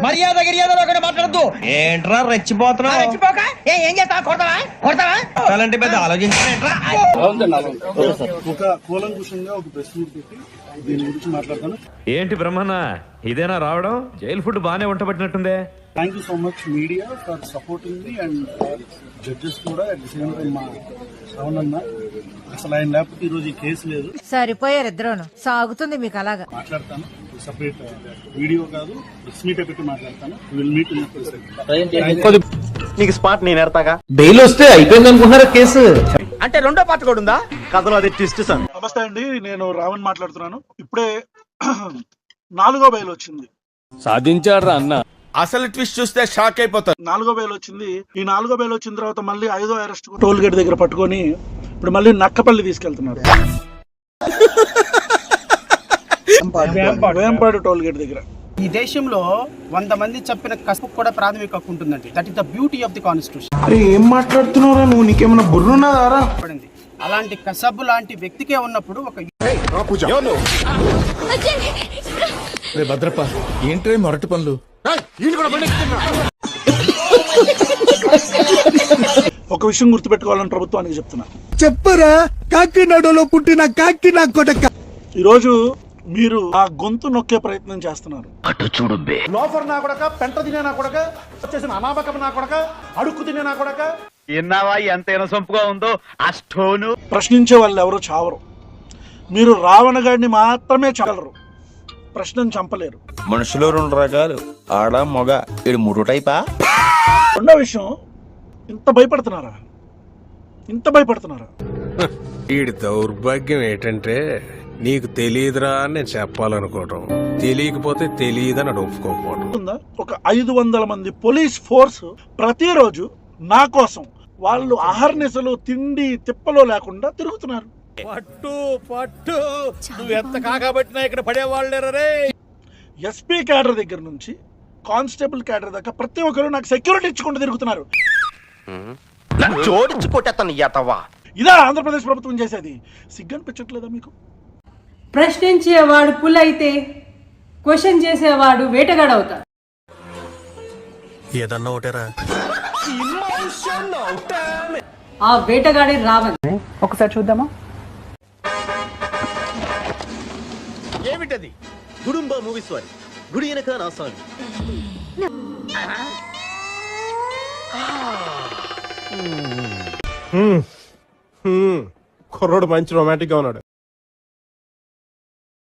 మర్యాద గిర్యాదలో మాట్లాడద్దు. ఏంట్రా రెచ్చిపోతున్నావు? రెచ్చిపోక ఏం చేస్తావా? కొడతావా? అలాంటి పెద్ద ఆలోచించా. ఒక కూలంకుషంగా ఒక ప్రెస్ మీట్ పెట్టి దీని గురించి మాట్లాడతాను. ఏంటి బ్రహ్మన్న ఇదేనా రావడం? జైలు ఫుడ్ బానే వంటబట్టినట్టుందే. Thank you so much media for supporting మీ అండ్ జడ్జెస్ కూడా అట్ ది సేమ్ టైం మా శ్రవణన్న. అసలు ఆయన లేకపోతే ఈ రోజు ఈ కేసు లేదు. సరిపోయారు ఇద్దరును. సాగుతుంది మీకు అలాగా. మాట్లాడతాను, సెపరేట్ వీడియో కాదు, ప్రెస్ మీట్ పెట్టి మాట్లాడతాను. విల్ మీట్ నీకు స్పాట్ నేను ఎడతాగా. బెయిల్ వస్తే అయిపోయింది అనుకుంటున్నారా కేసు? అంటే రెండో పార్ట్ కూడా ఉందా కథలో? అది ట్విస్ట్ సార్. నమస్తే అండి, నేను రావణ్ మాట్లాడుతున్నాను. ఇప్పుడే 4వ బెయిల్ వచ్చింది. సాధించాడ్రా అన్న. అసలు ట్విస్ట్ చూస్తే షాక్ అయిపోతారు. 4వ బెయిల్ వచ్చింది. ఈ 4వ బెయిల్ వచ్చిన తర్వాత మళ్ళీ 5వ అరెస్ట్ టోల్ గేట్ దగ్గర పట్టుకొని ఇప్పుడు మళ్ళీ నక్కపల్లి తీసుకెళ్తున్నారు. వేంపాడు టోల్ గేట్ దగ్గర. ఈ దేశంలో 100 మంది చెప్పిన కసుపు కూడా ప్రాథమిక హక్కు ఉంటుందండి. That is the beauty of the constitution. అరే ఏం మాట్లాడుతున్నారా నువ్వు? నీకేమైనా బుర్రున్నదారా? అలాంటి కసబు లాంటి వ్యక్తికే ఉన్నప్పుడు ఒక భద్రప్ప ఏంట్రే మొరటి పనులు? ఒక విషయం గుర్తుపెట్టుకోవాలని ప్రభుత్వానికి చెప్తున్నా. చెప్పరా కాకినాడలో పుట్టిన కాకి నా కొడక. ఈరోజు మీరు ఆ గొంతు నొక్కే ప్రయత్నం చేస్తున్నారు. లోఫర్ నా కొడక, పెంట తినే నా కొడక, వచ్చేసిన అనామకం నా కొడక, అడుక్కు తినే నా కొడక. ఎన్నావా ఎంత సొంపుగా ఉందో ఆ స్టోను. ప్రశ్నించే వాళ్ళు ఎవరో చావరు. మీరు రావణ గాడిని మాత్రమే చంపగలరు, ప్రశ్నను చంపలేరు. మనుషులు 2 రకాలు, ఆడ మొగ. ఇది 3 టైపా? రెండో విషయం, ఇంత భయపడుతున్నారా? ఈ దౌర్భాగ్యం ఏంటంటే నీకు తెలియదురా అని నేను చెప్పాలనుకోవటం, తెలియకపోతే తెలియదని అని ఒప్పుకోకపోవటం. ఒక 500 మంది పోలీస్ ఫోర్స్ ప్రతిరోజు నా కోసం వాళ్ళు అహర్నిశలు తిండి తిప్పలో లేకుండా తిరుగుతున్నారు. పట్టు నువ్వు ఎంత కాకబట్టినా ఇక్కడ పడేవాళ్ళేరే. ఎస్పీ క్యాడర్ దగ్గర నుంచి కానిస్టేబుల్ క్యాడర్ దాకా ప్రతి ఒక్కరు నాకు సెక్యూరిటీ ఇచ్చుకుంటూ తిరుగుతున్నారు. జోడించి కొట్టేస్తాను ఎతవా. ఇదా ఆంధ్రప్రదేశ్ ప్రభుత్వం చేసేది? సిగ్గనిపించట్లేదా మీకు? ప్రశ్నించేవాడు పులైతే క్వశ్చన్ చేసేవాడు వేటగాడవుతాడు. ఏదన్నా ఒకటేరా. ఆ వేటగాడే రావణ్. ఒకసారి చూద్దామా? ఏమిటది? గుడుంబ మూవీస్ వారి గుడి వెనక నా సాంగ్. కుర్రోడు మంచి రొమాంటిక్ గా ఉన్నాడు.